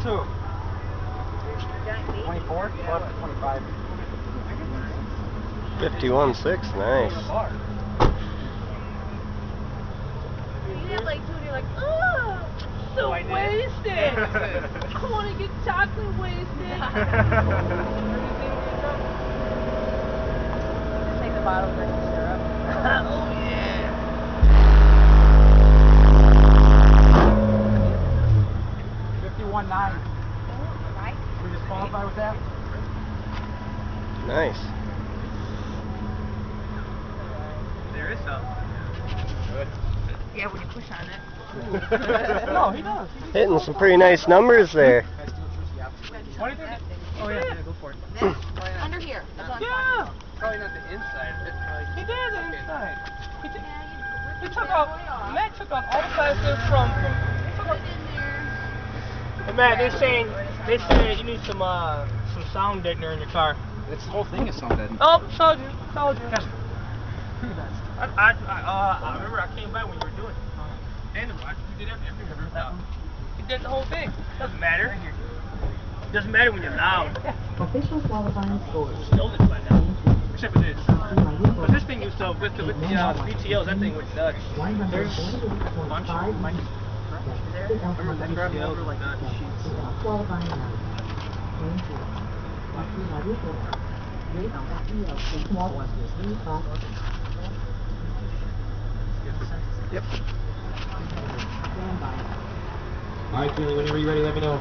Two. 24? 25. 51.6, nice. You get like two and you're like, oh, so wasted. I want to get chocolate wasted. Just take the bottle of drinking syrup. Oh yeah. 51.9. We just qualify with that? Nice. There is some. Good. Yeah, when you push on it. No, he does. Hitting some pretty nice numbers there. What do you think? Oh yeah, go for it. Under here. Yeah. Probably not the inside. He did the inside. He took out. Matt took out all the plastic from. Hey Matt, they say you need some sound deadener in your car. This whole thing is sound deadening. Oh, told you. I remember I came by when you were doing it. And the watch, you did everything. You did the whole thing. Doesn't matter. Doesn't matter when you're loud. Official qualifying scores. You know this by now. Except for this. But this thing used to, with the BTLs, that thing was nuts. There's a bunch of them. Remember that grab over like that sheets. Qualifying now. Yep. Stand by. All right, Julie, whenever you're ready, let me know.